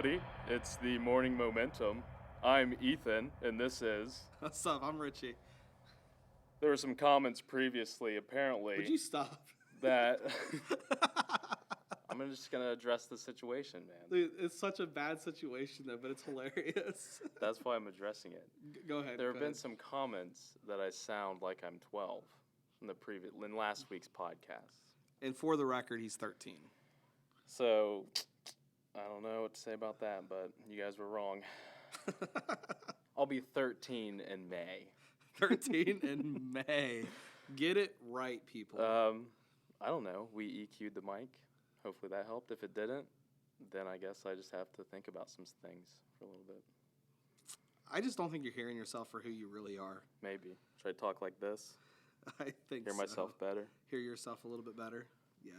everybody. It's the Morning Momentum. I'm Ethan, and this is... What's up? I'm Richie. There were some comments previously, apparently... Would you stop? ...that... I'm just going to address the situation, man. Dude, it's such a bad situation, though, but it's hilarious. That's why I'm addressing it. Go ahead. There have been some comments that I sound like I'm 12 in last week's podcast. And for the record, he's 13. So... I don't know what to say about that, but you guys were wrong. I'll be 13 in May. 13 in May. Get it right, people. I don't know. We EQ'd the mic. Hopefully that helped. If it didn't, then I guess I just have to think about some things for a little bit. I just don't think you're hearing yourself for who you really are. Maybe. Should I talk like this? I think Hear myself better? Hear yourself a little bit better? Yeah.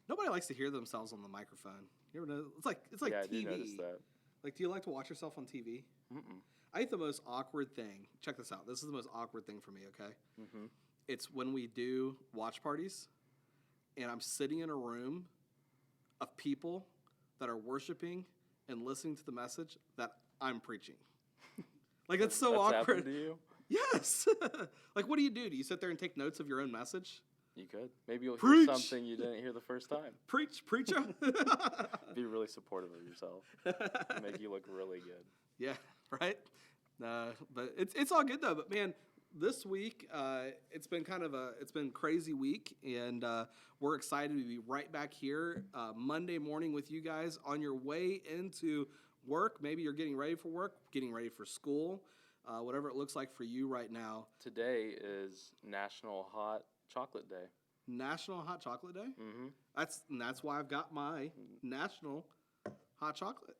Nobody likes to hear themselves on the microphone. You ever know? It's like yeah, TV. I do notice that. Like, do you like to watch yourself on TV? Mm-mm. I think the most awkward thing, check this out. This is the most awkward thing for me, okay? Mm-hmm. It's when we do watch parties, and I'm sitting in a room of people that are worshiping and listening to the message that I'm preaching. Like, it's so That's awkward. Happened to you? Yes. Like, what do? Do you sit there and take notes of your own message? You could. Maybe you'll Preach! hear something you didn't hear the first time. Preacher. Be really supportive of yourself. Make you look really good. Yeah, right? But it's all good, though. But, man, this week, it's been it's been crazy week, and we're excited to be right back here Monday morning with you guys on your way into work. Maybe you're getting ready for work, getting ready for school, whatever it looks like for you right now. Today is National Hot Chocolate Day. National Hot Chocolate Day? Mm-hmm. That's why I've got my National Hot Chocolate.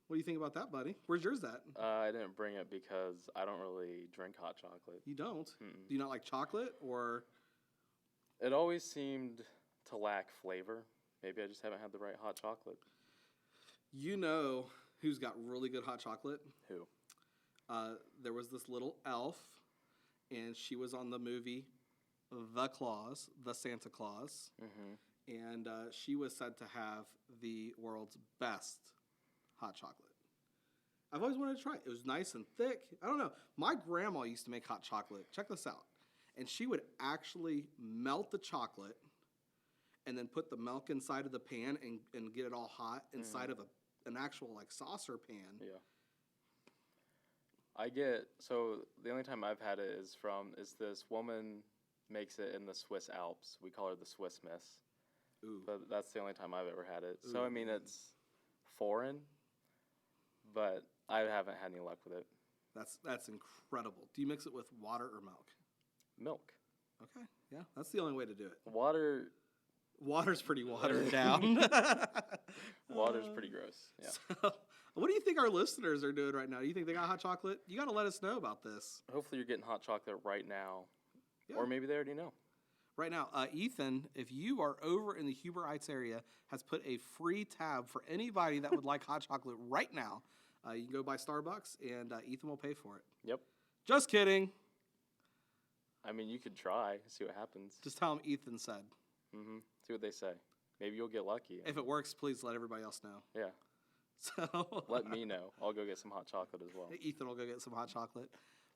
What do you think about that, buddy? Where's yours at? I didn't bring it because I don't really drink hot chocolate. You don't? Mm-mm. Do you not like chocolate, or? It always seemed to lack flavor. Maybe I just haven't had the right hot chocolate. You know who's got really good hot chocolate? Who? There was this little elf, and she was on the movie The Santa Claus, Mm-hmm. and she was said to have the world's best hot chocolate. I've always wanted to try it. It was nice and thick. I don't know. My grandma used to make hot chocolate. Check this out. And she would actually melt the chocolate and then put the milk inside of the pan and get it all hot inside of an actual like saucer pan. Yeah. So the only time I've had it is this woman makes it in the Swiss Alps. We call her the Swiss Miss. Ooh. But that's the only time I've ever had it. Ooh. So, I mean, it's foreign, but I haven't had any luck with it. That's incredible. Do you mix it with water or milk? Milk. Okay, yeah, that's the only way to do it. Water's pretty watered down. Water's pretty gross. Yeah. So, what do you think our listeners are doing right now? Do you think they got hot chocolate? You got to let us know about this. Hopefully you're getting hot chocolate right now. Yeah. Or maybe they already know. Right now, Ethan, if you are over in the Huber Heights area, has put a free tab for anybody that would like hot chocolate right now. You can go by Starbucks, and Ethan will pay for it. Yep. Just kidding. I mean, you could try, see what happens. Just tell them Ethan said. Mm-hmm. See what they say. Maybe you'll get lucky. If it works, please let everybody else know. Yeah. So let me know. I'll go get some hot chocolate as well. Ethan will go get some hot chocolate.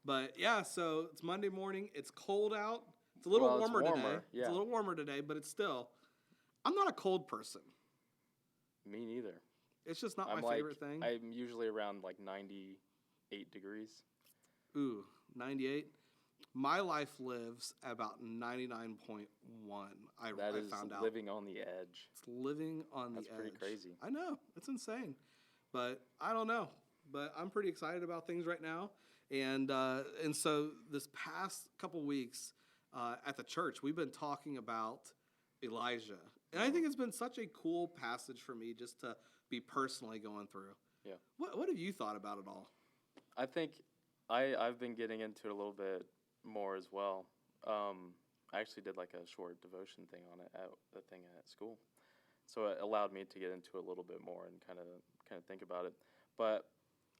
But, yeah, so it's Monday morning. It's cold out. It's a little warmer today. Yeah. It's a little warmer today, but it's still. I'm not a cold person. Me neither. It's just not my favorite thing. I'm usually around like 98 degrees. Ooh, 98. My life lives at about 99.1. I found out. Living on the edge. It's living on the edge. That's pretty crazy. I know. It's insane. But I don't know. But I'm pretty excited about things right now. And so this past couple weeks at the church, we've been talking about Elijah. And I think it's been such a cool passage for me just to be personally going through. Yeah. What have you thought about it all? I think I've been getting into it a little bit more as well. I actually did like a short devotion thing on it at school. So it allowed me to get into it a little bit more and kind of think about it. But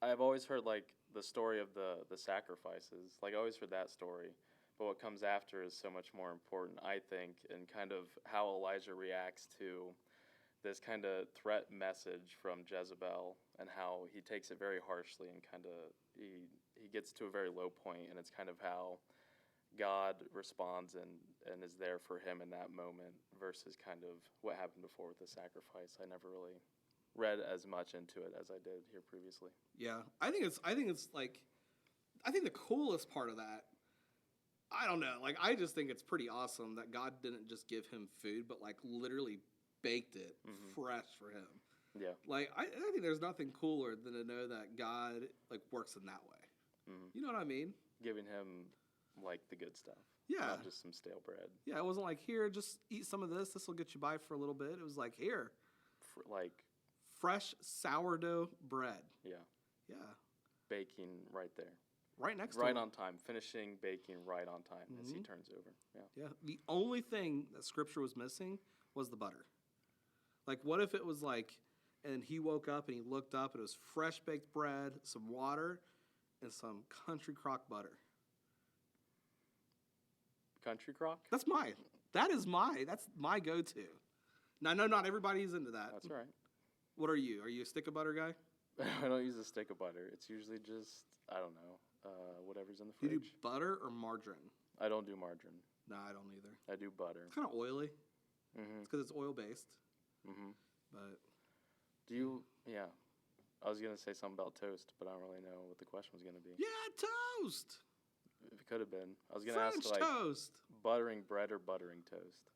I've always heard like the story of the sacrifices. Like I always heard that story. But what comes after is so much more important, I think, and kind of how Elijah reacts to this kind of threat message from Jezebel and how he takes it very harshly and kind of he gets to a very low point, and it's kind of how God responds and is there for him in that moment versus kind of what happened before with the sacrifice. I never really read as much into it as I did here previously. Yeah, I think the coolest part of that, I don't know, like I just think it's pretty awesome that God didn't just give him food, but like literally baked it fresh for him. Yeah. Like I think there's nothing cooler than to know that God like works in that way. You know what I mean? Giving him like the good stuff. Yeah. Not just some stale bread. Yeah, it wasn't like, here, just eat some of this. This will get you by for a little bit. It was like, here. Like fresh sourdough bread. Yeah. Yeah. Baking right there. Right next to Right him. on time. Finishing baking right on time as he turns over. Yeah. Yeah. The only thing that Scripture was missing was the butter. Like, what if it was like, and he woke up and he looked up and it was fresh baked bread, some water, and some country crock butter. Country crock? That's my go-to. Now, I know not everybody's into that. That's right. What are you? Are you a stick of butter guy? I don't use a stick of butter. It's usually just, I don't know, whatever's in the fridge. You do butter or margarine? I don't do margarine. No, I don't either. I do butter. It's kind of oily. It's because it's oil-based. But do you, yeah. I was going to say something about toast, but I don't really know what the question was going to be. Yeah, toast. It could have been. I was going to ask, like, toast. Buttering bread or buttering toast?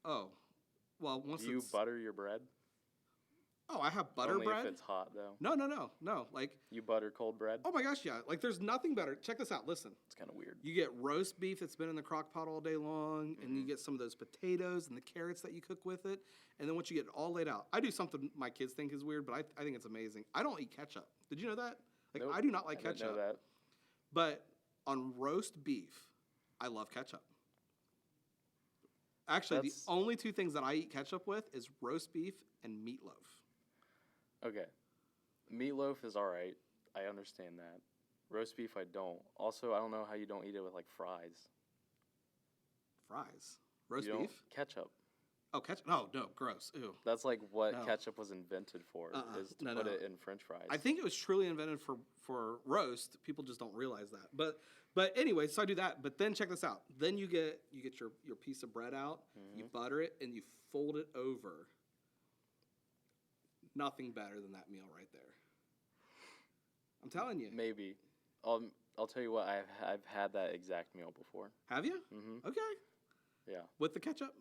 Oh. Well, once do you butter your bread? Oh, I have butter Only bread? if it's hot, though. No. Like, you butter cold bread? oh my gosh, yeah. Like, there's nothing better. Check this out. Listen. It's kind of weird. You get roast beef that's been in the crock pot all day long, and you get some of those potatoes and the carrots that you cook with it. And then once you get it all laid out, I do something my kids think is weird, but I think it's amazing. I don't eat ketchup. Did you know that? Like, Nope. I do not like I didn't ketchup. know that. But on roast beef, I love ketchup. Actually, the only two things that I eat ketchup with is roast beef and meatloaf. Okay. Meatloaf is all right. I understand that. Roast beef, I don't. Also, I don't know how you don't eat it with, like, fries. Fries? Roast You don't- beef? Ketchup. Oh, ketchup? No, gross. Ew. That's like what No. ketchup was invented for, is to put it in French fries. I think it was truly invented for roast. People just don't realize that. But anyway, so I do that. But then check this out. Then you get your piece of bread out, you butter it, and you fold it over. Nothing better than that meal right there. I'm telling you. Maybe. I'll tell you what, I've had that exact meal before. Have you? Okay. Yeah. With the ketchup?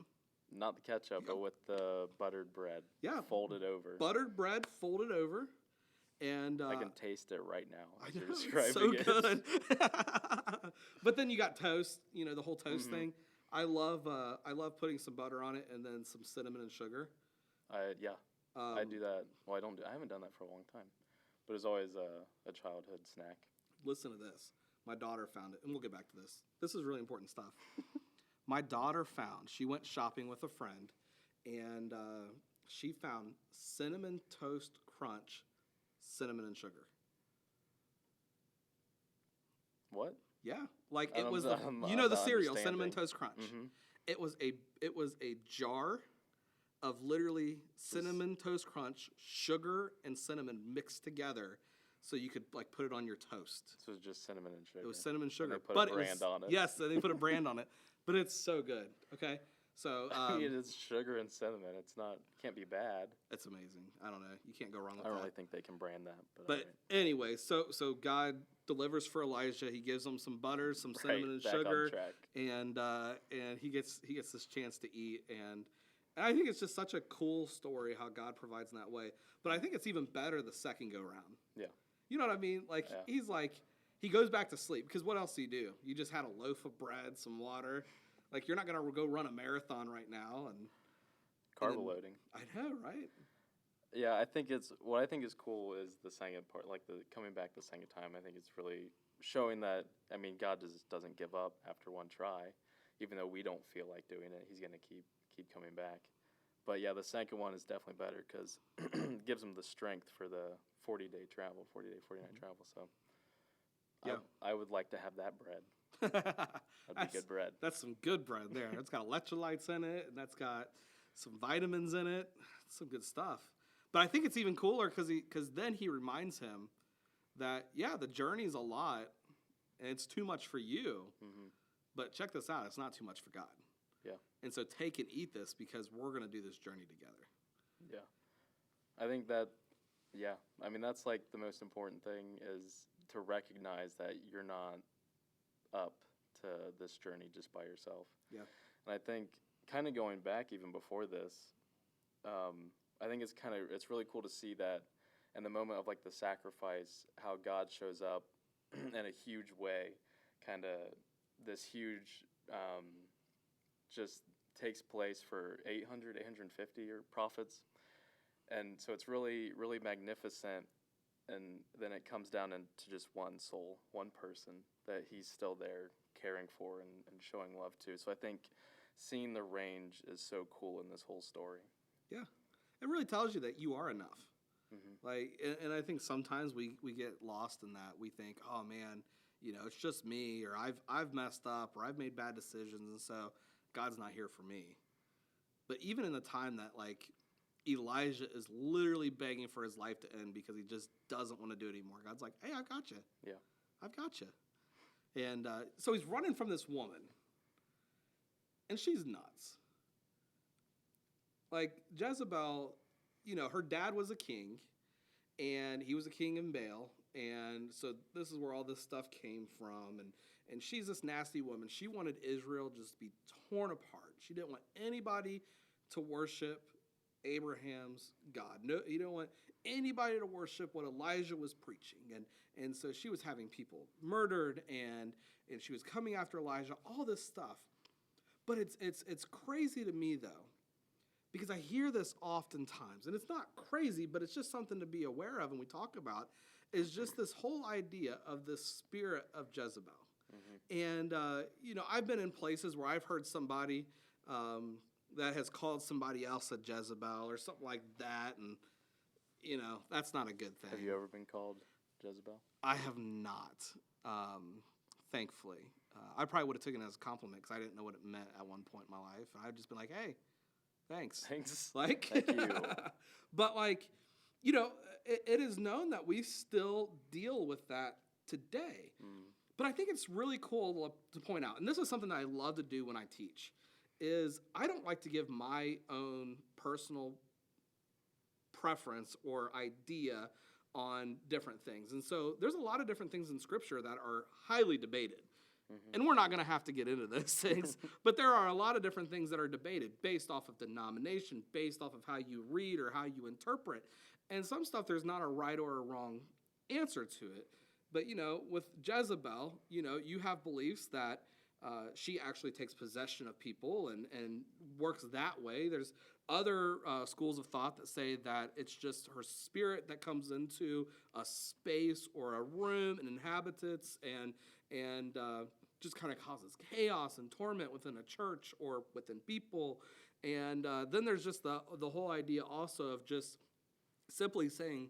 Not the ketchup, but with the buttered bread. Yeah. Folded over. Buttered bread folded over. And I can taste it right now. I As know, you're describing it's so it. good. But then you got toast, the whole toast thing. I love putting some butter on it and then some cinnamon and sugar. Yeah. I do that. Well, I haven't done that for a long time. But it's always a childhood snack. Listen to this. My daughter found it, and we'll get back to this. This is really important stuff. My daughter she went shopping with a friend, and she found Cinnamon Toast Crunch, cinnamon and sugar. What? Yeah, like it was the cereal, Cinnamon Toast Crunch. It was a jar of literally Cinnamon Toast Crunch, sugar and cinnamon mixed together, so you could like put it on your toast. So it was just cinnamon and sugar. It was cinnamon and sugar. And they put a brand on it. Yes, they put a brand on it. But it's so good. Okay, so I mean, it's sugar and cinnamon. Can't be bad. It's amazing. I don't know. You can't go wrong with I don't that. really think they can brand that. But anyway, so God delivers for Elijah. He gives him some butter, some cinnamon and sugar, and he gets this chance to eat. And I think it's just such a cool story how God provides in that way. But I think it's even better the second go round. Yeah. You know what I mean? Like he's like. He goes back to sleep, because what else do you do? You just had a loaf of bread, some water. Like, you're not going to go run a marathon right now. Carb loading. I know, right? Yeah, what I think is cool is the second part, like the coming back the second time. I think it's really showing that, I mean, God doesn't give up after one try. Even though we don't feel like doing it, he's going to keep coming back. But yeah, the second one is definitely better because it gives him the strength for the 40-day travel, 40-day, 40-night travel. So. Yeah, I would like to have that bread. That'd be good bread. That's some good bread there. It's got electrolytes in it, and that's got some vitamins in it. some good stuff. But I think it's even cooler because then he reminds him that, yeah, the journey's a lot, and it's too much for you. Mm-hmm. But check this out. It's not too much for God. Yeah. And so take and eat this because we're going to do this journey together. Yeah. I think that, yeah. I mean, that's like the most important thing is to recognize that you're not up to this journey just by yourself. Yeah. And I think kind of going back even before this, I think it's really cool to see that in the moment of like the sacrifice, how God shows up in a huge way, kind of this huge just takes place for 850 prophets. And so it's really, really magnificent. And then it comes down into just one soul, one person that he's still there caring for and showing love to. So I think seeing the range is so cool in this whole story. Yeah. It really tells you that you are enough. Mm-hmm. Like, and I think sometimes we get lost in that. We think, oh man, it's just me, or I've messed up, or I've made bad decisions, and so God's not here for me. But even in the time that like Elijah is literally begging for his life to end because he just doesn't want to do it anymore, God's like, hey, I've got you. Yeah. I've got you. And so he's running from this woman, and she's nuts. Like Jezebel, her dad was a king, and he was a king in Baal, and so this is where all this stuff came from, and she's this nasty woman. She wanted Israel just to be torn apart. She didn't want anybody to worship Abraham's God. No, you don't want anybody to worship what Elijah was preaching, and so she was having people murdered, and she was coming after Elijah, all this stuff. But it's crazy to me though, because I hear this oftentimes, and it's not crazy, but it's just something to be aware of and we talk about, is just this whole idea of the spirit of Jezebel. Mm-hmm. And, I've been in places where I've heard somebody that has called somebody else a Jezebel or something like that, and, that's not a good thing. Have you ever been called Jezebel? I have not, thankfully. I probably would have taken it as a compliment because I didn't know what it meant at one point in my life. And I'd just been like, hey, thanks. Like, thank you. But like, it is known that we still deal with that today. Mm. But I think it's really cool to point out, and this is something that I love to do when I teach, is I don't like to give my own personal preference or idea on different things. And so there's a lot of different things in Scripture that are highly debated. Mm-hmm. And we're not going to have to get into those things, but there are a lot of different things that are debated based off of denomination, based off of how you read or how you interpret. And some stuff, there's not a right or a wrong answer to it. But, with Jezebel, you have beliefs that she actually takes possession of people and works that way. There's other schools of thought that say that it's just her spirit that comes into a space or a room and inhabits it and just kind of causes chaos and torment within a church or within people. And then there's just the whole idea also of just simply saying,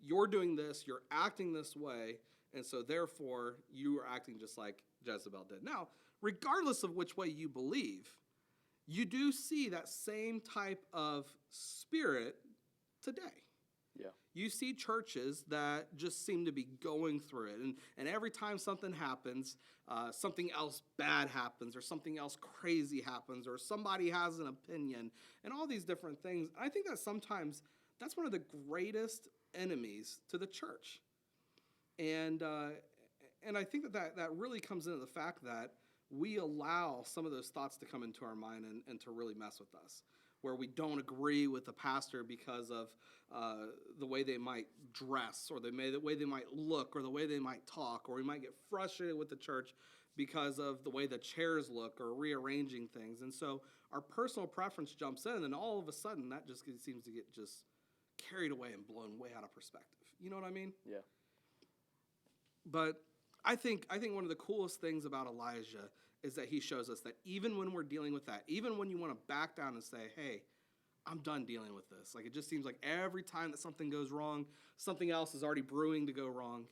you're doing this, you're acting this way, and so therefore you are acting just like Jezebel did. Now, regardless of which way you believe, you do see that same type of spirit today. Yeah. You see churches that just seem to be going through it. And every time something happens, something else bad happens or something else crazy happens or somebody has an opinion and all these different things. I think that sometimes that's one of the greatest enemies to the church. And I think that really comes into the fact that we allow some of those thoughts to come into our mind and to really mess with us, where we don't agree with the pastor because of the way they might dress or the way they might look or the way they might talk, or we might get frustrated with the church because of the way the chairs look or rearranging things. And so our personal preference jumps in, and all of a sudden that just seems to get just carried away and blown way out of perspective. You know what I mean? Yeah. But I think one of the coolest things about Elijah is that he shows us that even when we're dealing with that, even when you want to back down and say, hey, I'm done dealing with this. Like, it just seems like every time that something goes wrong, something else is already brewing to go wrong.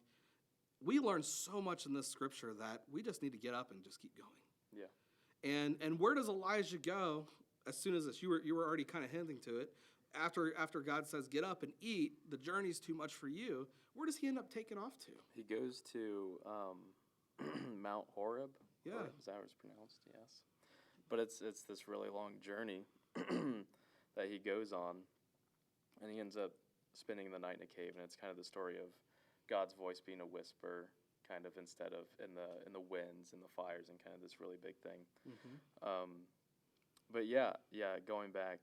We learn so much in this scripture that we just need to get up and just keep going. Yeah. And where does Elijah go as soon as this? You were already kind of hinting to it. after God says, get up and eat, the journey's too much for you, where does he end up taking off to? He goes to Mount Horeb. Yeah. Is that how it's pronounced? Yes. But it's this really long journey that he goes on, and he ends up spending the night in a cave, and it's kind of the story of God's voice being a whisper, kind of instead of in the winds and the fires, and kind of this really big thing. Mm-hmm. But yeah, going back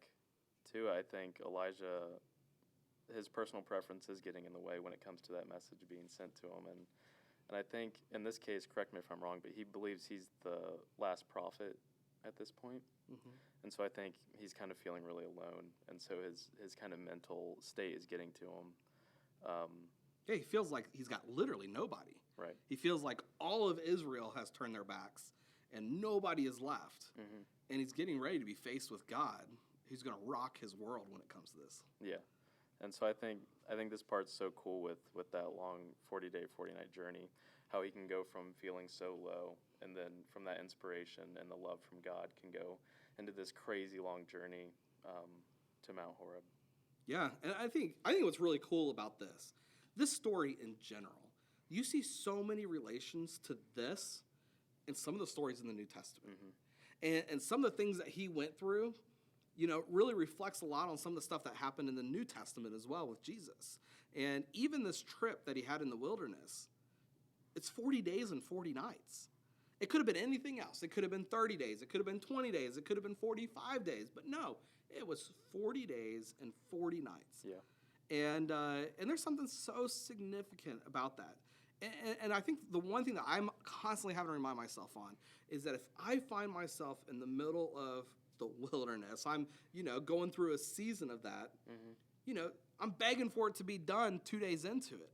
to, I think Elijah, his personal preference is getting in the way when it comes to that message being sent to him, and I think in this case, correct me if I'm wrong, but he believes he's the last prophet at this point. Mm-hmm. And so I think he's kind of feeling really alone, and so his kind of mental state is getting to him. Yeah, he feels like he's got literally nobody. Right. He feels like all of Israel has turned their backs, and nobody is left. Mm-hmm. And he's getting ready to be faced with God, who's going to rock his world when it comes to this. Yeah. And so I think this part's so cool with that long 40-day, 40-night journey, how he can go from feeling so low, and then from that inspiration and the love from God can go into this crazy long journey to Mount Horeb. Yeah, and I think what's really cool about this story in general, you see so many relations to this in some of the stories in the New Testament. Mm-hmm. And some of the things that he went through, really reflects a lot on some of the stuff that happened in the New Testament as well with Jesus. And even this trip that he had in the wilderness, it's 40 days and 40 nights. It could have been anything else. It could have been 30 days. It could have been 20 days. It could have been 45 days. But no, it was 40 days and 40 nights. Yeah. And there's something so significant about that. And I think the one thing that I'm constantly having to remind myself on is that if I find myself in the middle of the wilderness, I'm, going through a season of that, Mm-hmm. I'm begging for it to be done 2 days into it.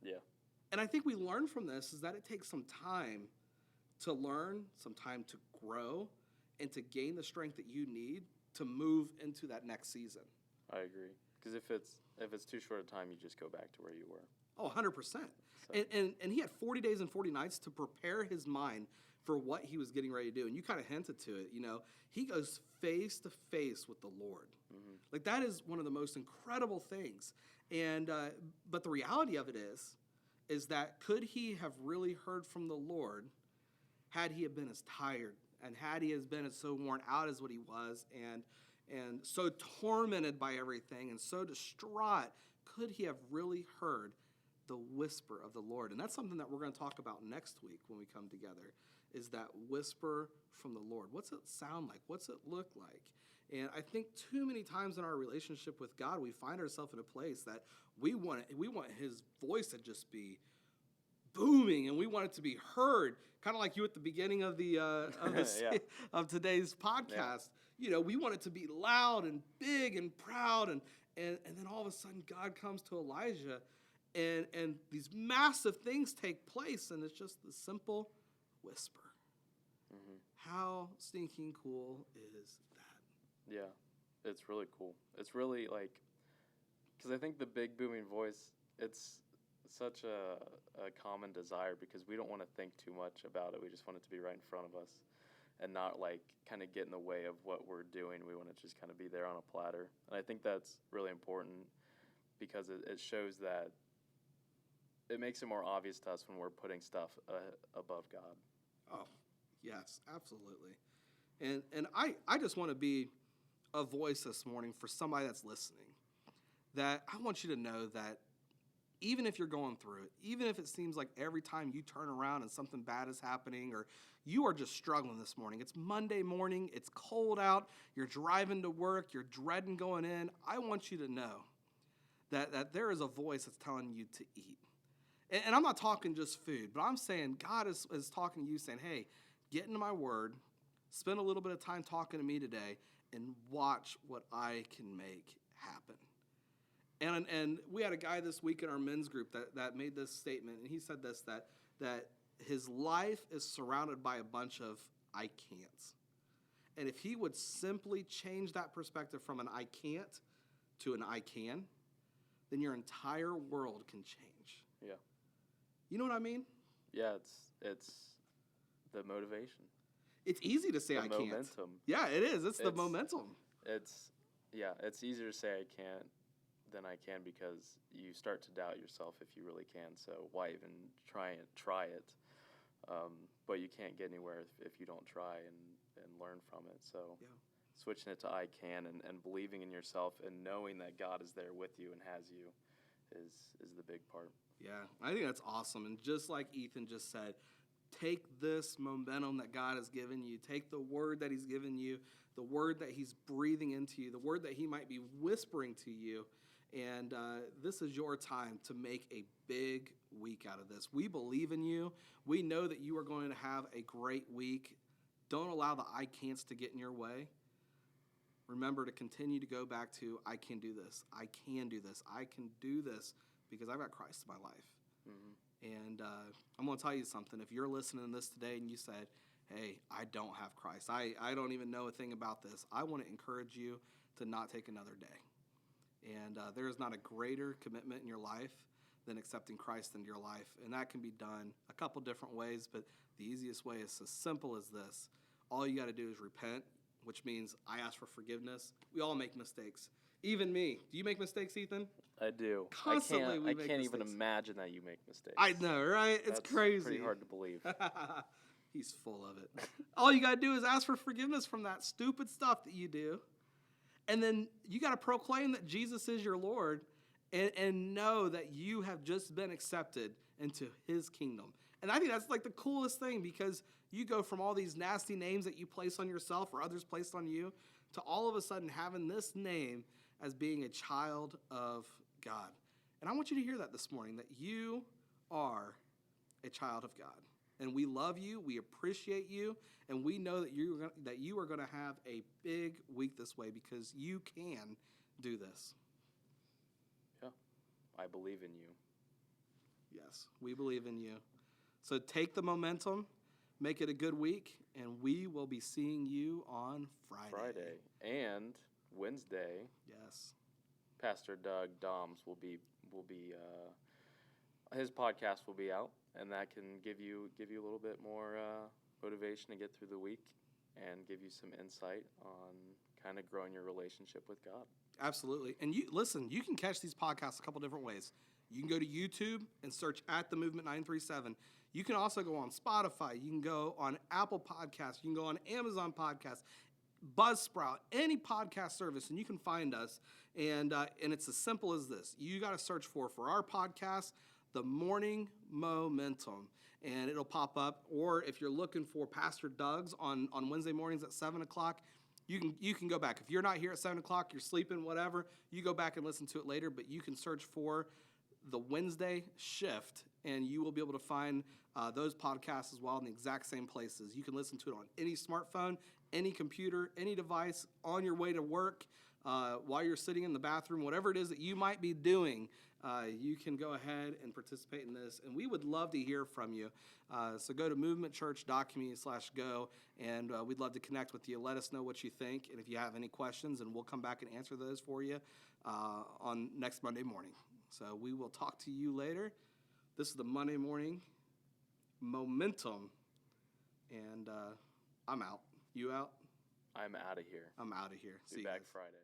Yeah. And I think we learn from this is that it takes some time to learn, some time to grow, and to gain the strength that you need to move into that next season. I agree. Because if it's too short a time, you just go back to where you were. Oh, 100%. So. And he had 40 days and 40 nights to prepare his mind for what he was getting ready to do. And you kind of hinted to it, he goes face to face with the Lord. Mm-hmm. Like, that is one of the most incredible things. And but the reality of it is that could he have really heard from the Lord had he have been as tired and had he has been as so worn out as what he was and so tormented by everything and so distraught, could he have really heard the whisper of the Lord? And that's something that we're going to talk about next week when we come together, is that whisper from the Lord. What's it sound like? What's it look like? And I think too many times in our relationship with God, we find ourselves in a place that we want his voice to just be booming, and we want it to be heard, kind of like you at the beginning of of today's podcast. Yeah. We want it to be loud and big and proud, and then all of a sudden God comes to Elijah, and these massive things take place, and it's just the simple whisper. Mm-hmm. How stinking cool is that? Yeah, it's really cool. It's really because I think the big booming voice, it's such a common desire because we don't want to think too much about it. We just want it to be right in front of us and not kind of get in the way of what we're doing. We want to just kind of be there on a platter. And I think that's really important because it shows that it makes it more obvious to us when we're putting stuff above God. Oh, yes, absolutely. And I just want to be a voice this morning for somebody that's listening, that I want you to know that even if you're going through it, even if it seems like every time you turn around and something bad is happening, or you are just struggling this morning, it's Monday morning, it's cold out, you're driving to work, you're dreading going in, I want you to know that there is a voice that's telling you to eat. And I'm not talking just food, but I'm saying God is talking to you saying, hey, get into my word, spend a little bit of time talking to me today, and watch what I can make happen. And we had a guy this week in our men's group that made this statement, and he said this, that his life is surrounded by a bunch of I can'ts. And if he would simply change that perspective from an I can't to an I can, then your entire world can change. Yeah. You know what I mean? Yeah, it's the motivation. It's easy to say the I momentum. can't. Yeah, it is. It's the momentum. Yeah, it's easier to say I can't than I can because you start to doubt yourself if you really can. So why even try it? But you can't get anywhere if you don't try and learn from it. So Yeah. switching it to I can and believing in yourself and knowing that God is there with you and has you is the big part. Yeah, I think that's awesome. And just like Ethan just said, take this momentum that God has given you, take the word that he's given you, the word that he's breathing into you, the word that he might be whispering to you. And this is your time to make a big week out of this. We believe in you. We know that you are going to have a great week. Don't allow the I can'ts to get in your way. Remember to continue to go back to, I can do this. I can do this. I can do this because I've got Christ in my life. Mm-hmm. And I'm going to tell you something. If you're listening to this today and you said, hey, I don't have Christ, I don't even know a thing about this, I want to encourage you to not take another day. And there is not a greater commitment in your life than accepting Christ into your life. And that can be done a couple different ways, but the easiest way is as simple as this. All you got to do is repent, which means I ask for forgiveness. We all make mistakes. Even me. Do you make mistakes, Ethan? I do. Constantly we make mistakes. I can't even imagine that you make mistakes. I know, right? It's crazy. That's pretty hard to believe. He's full of it. All you got to do is ask for forgiveness from that stupid stuff that you do. And then you got to proclaim that Jesus is your Lord and know that you have just been accepted into his kingdom. And I think that's like the coolest thing because you go from all these nasty names that you place on yourself or others placed on you to all of a sudden having this name as being a child of God. And I want you to hear that this morning, that you are a child of God. And we love you, we appreciate you, and we know that you are going to have a big week this way because you can do this. Yeah, I believe in you. Yes, we believe in you. So take the momentum, make it a good week, and we will be seeing you on Friday. And Wednesday. Yes. Pastor Doug Doms will be his podcast will be out, and that can give you a little bit more motivation to get through the week and give you some insight on kind of growing your relationship with God. Absolutely. And you can catch these podcasts a couple different ways. You can go to YouTube and search at The Movement 937. You can also go on Spotify. You can go on Apple Podcasts. You can go on Amazon Podcasts, Buzzsprout, any podcast service, and you can find us. And it's as simple as this. You got to search for our podcast, The Morning Momentum, and it'll pop up. Or if you're looking for Pastor Doug's on Wednesday mornings at 7 o'clock, you can go back. If you're not here at 7 o'clock, you're sleeping, whatever, you go back and listen to it later. But you can search for the Wednesday Shift, and you will be able to find those podcasts as well in the exact same places. You can listen to it on any smartphone, any computer, any device, on your way to work, while you're sitting in the bathroom, whatever it is that you might be doing, you can go ahead and participate in this. And we would love to hear from you. So go to movementchurch.community/go, and we'd love to connect with you. Let us know what you think, and if you have any questions, and we'll come back and answer those for you on next Monday morning. So we will talk to you later. This is the Monday Morning Momentum, and I'm out. You out? I'm out of here. I'm out of here. Be See you back guys. Friday.